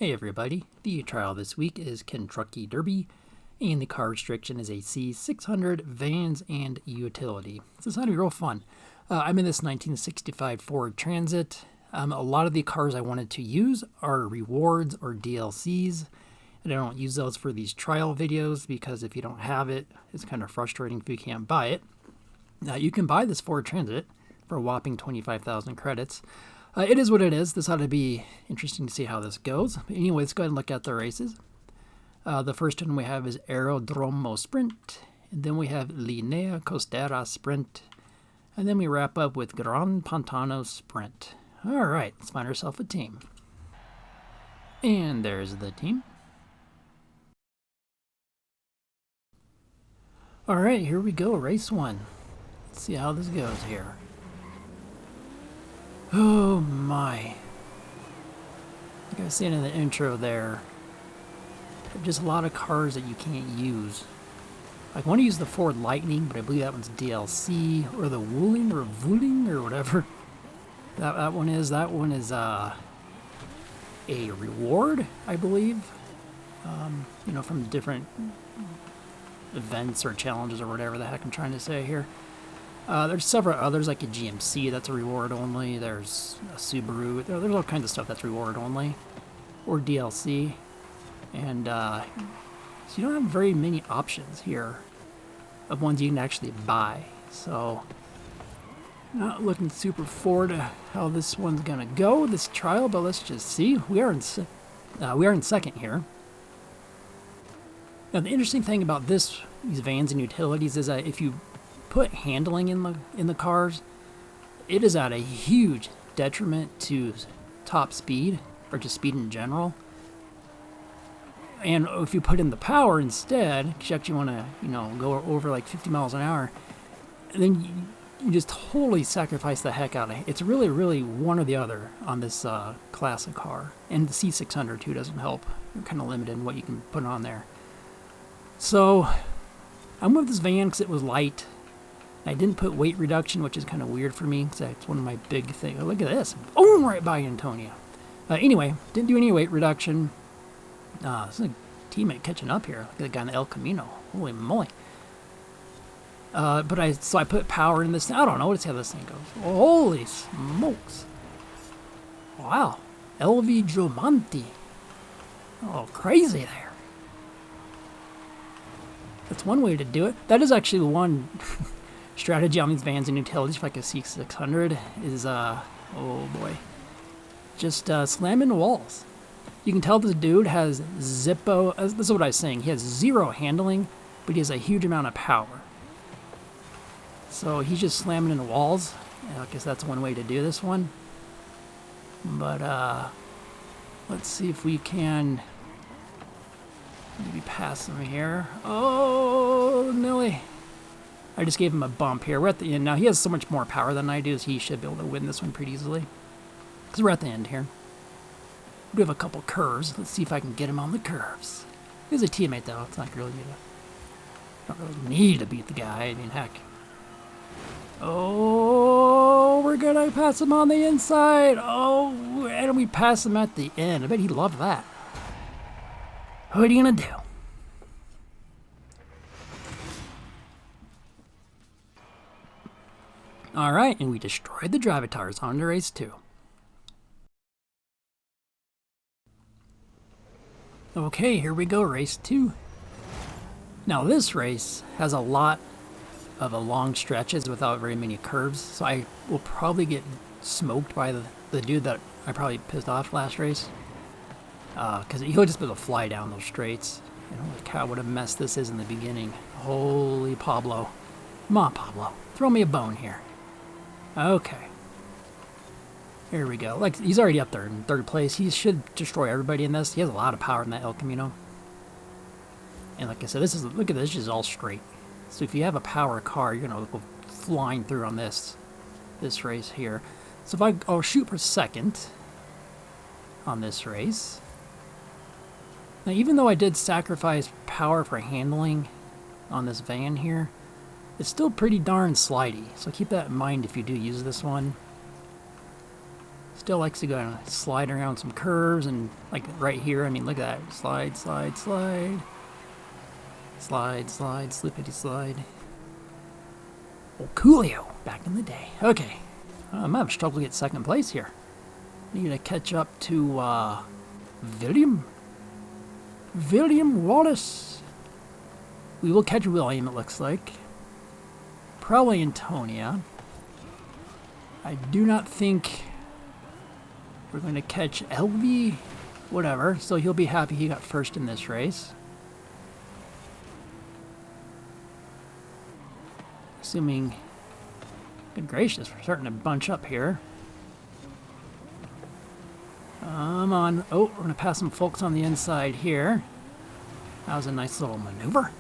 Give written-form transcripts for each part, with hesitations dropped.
Hey everybody, the trial this week is Kentrucky Derby, and the car restriction is a C600 Vans and Utility. So it's going to be real fun. I'm in this 1965 Ford Transit. A lot of the cars I wanted to use are rewards or DLCs, and I don't use those for these trial videos because if you don't have it, it's kind of frustrating if you can't buy it. You can buy this Ford Transit for a whopping 25,000 credits. It is what it is. This ought to be interesting to see how this goes. But anyway, let's go ahead and look at the races. The first one we have is Aerodromo Sprint. And then we have Linea Costera Sprint. And then we wrap up with Gran Pantano Sprint. All right, let's find ourselves a team. And there's the team. All right, here we go, race one. Let's see how this goes here. Oh my. Like I was saying in the intro there, just a lot of cars that you can't use. I want to use the Ford Lightning, but I believe that one's DLC, or the Vueling or whatever that one is. That one is a reward, I believe. From different events or challenges or whatever the heck I'm trying to say here. There's several others, like a GMC that's a reward only. There's a Subaru. There's all kinds of stuff that's reward only, or DLC. And so you don't have very many options here of ones you can actually buy. So not looking super forward to how this one's gonna go, this trial. But let's just see. We are in second here. Now the interesting thing about these vans and utilities is that if you put handling in the cars, it is at a huge detriment to top speed, or just speed in general. And if you put in the power instead, because you actually want to go over like 50 miles an hour, then you just totally sacrifice the heck out of it. It's really one or the other on this classic car. And the C600 too doesn't help. You're kind of limited in what you can put on there. So I'm with this van because it was light. I didn't put weight reduction, which is kind of weird for me, because that's one of my big things. Oh, look at this. Boom, right by Antonio. Anyway, didn't do any weight reduction. This is a teammate catching up here. Look at the guy in the El Camino. Holy moly. But I put power in this. I don't know. Let's see how this thing goes. Holy smokes. Wow. LV Giomanti. Oh, crazy there. That's one way to do it. That is actually one strategy on these vans and utilities, like a C600, is, oh boy, just slamming walls. You can tell this dude has Zippo. This is what I was saying. He has zero handling, but he has a huge amount of power. So he's just slamming into walls. I guess that's one way to do this one. But let's see if we can maybe pass him here. Oh, Millie. I just gave him a bump here. We're at the end now. He has so much more power than I do, so he should be able to win this one pretty easily. Because we're at the end here. We have a couple curves. Let's see if I can get him on the curves. He's a teammate, though. It's not really don't really need to beat the guy. I mean, heck. Oh, we're gonna pass him on the inside. Oh, and we pass him at the end. I bet he loved that. What are you gonna do? All right, and we destroyed the Drivatars. On to race 2. Okay, here we go, race 2. Now this race has a lot of long stretches without very many curves, so I will probably get smoked by the dude that I probably pissed off last race. Because he'll just be able to fly down those straights. Holy cow, what a mess this is in the beginning. Holy Pablo. Come on, Pablo. Throw me a bone here. Okay. Here we go. Like, he's already up there in third place. He should destroy everybody in this. He has a lot of power in that El Camino. And like I said, look at this. This is all straight. So if you have a power car, you're going to go flying through on this race here. So if I'll shoot for second on this race. Now, even though I did sacrifice power for handling on this van here, it's still pretty darn slidey. So keep that in mind if you do use this one. Still likes to go and slide around some curves, and like right here, I mean, look at that. Slide, slide, slide. Slide, slide, slippity slide. Oh, Coolio, back in the day. Okay, I'm having trouble to get second place here. Need to catch up to William Wallace. We will catch William, it looks like. Probably Antonia. I do not think we're going to catch LV. Whatever, so he'll be happy he got first in this race. Assuming, good gracious, we're starting to bunch up here. Come on. Oh, we're going to pass some folks on the inside here. That was a nice little maneuver.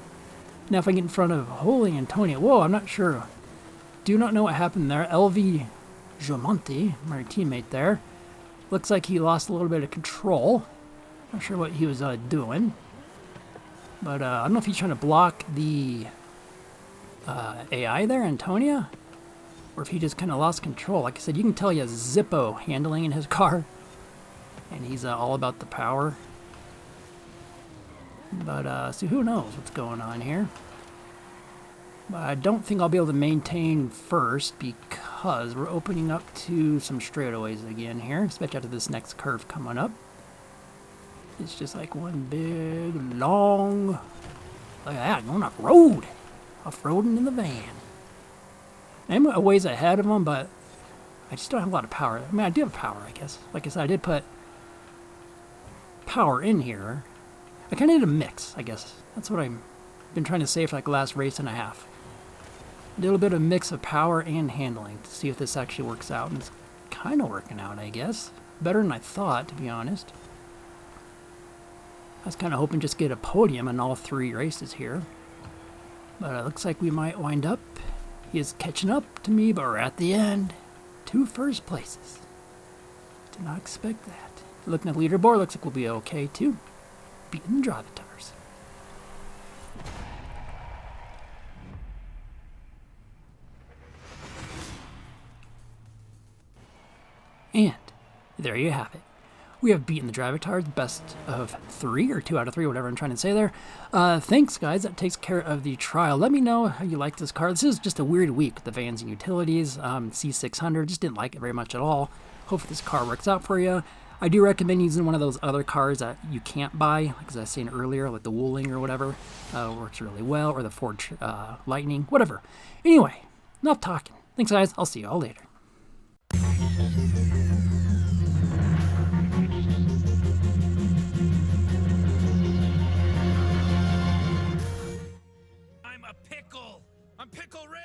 Now if I get in front of Holy Antonio. Whoa, I'm not sure. Do not know what happened there. LV Giomonti, my teammate there. Looks like he lost a little bit of control. Not sure what he was doing. But I don't know if he's trying to block the AI there, Antonia. Or if he just kind of lost control. Like I said, you can tell he has Zippo handling in his car. And he's all about the power. But, so who knows what's going on here. But I don't think I'll be able to maintain first because we're opening up to some straightaways again here, especially after this next curve coming up. It's just like one big, long, look at that, going off-road. Off-roading in the van. I'm a ways ahead of them, but I just don't have a lot of power. I mean, I do have power, I guess. Like I said, I did put power in here. I kind of need a mix, I guess. That's what I've been trying to say for like the last race and a half. A little bit of mix of power and handling to see if this actually works out. And it's kind of working out, I guess. Better than I thought, to be honest. I was kind of hoping just get a podium in all 3 races here. But it looks like we might wind up. He is catching up to me, but we're at the end. 2 first places. Did not expect that. Looking at the leaderboard, looks like we'll be okay too. Beating the Dravitars. And there you have it. We have beaten the Dravitars, best of 3, or 2 out of 3, whatever I'm trying to say there. Thanks, guys. That takes care of the trial. Let me know how you like this car. This is just a weird week with the vans and utilities. C600, just didn't like it very much at all. Hopefully this car works out for you. I do recommend using one of those other cars that you can't buy, like as I was saying earlier, like the Wuling or whatever. Works really well, or the Ford Lightning, whatever. Anyway, enough talking. Thanks, guys. I'll see you all later. I'm a pickle. I'm Pickle Rick.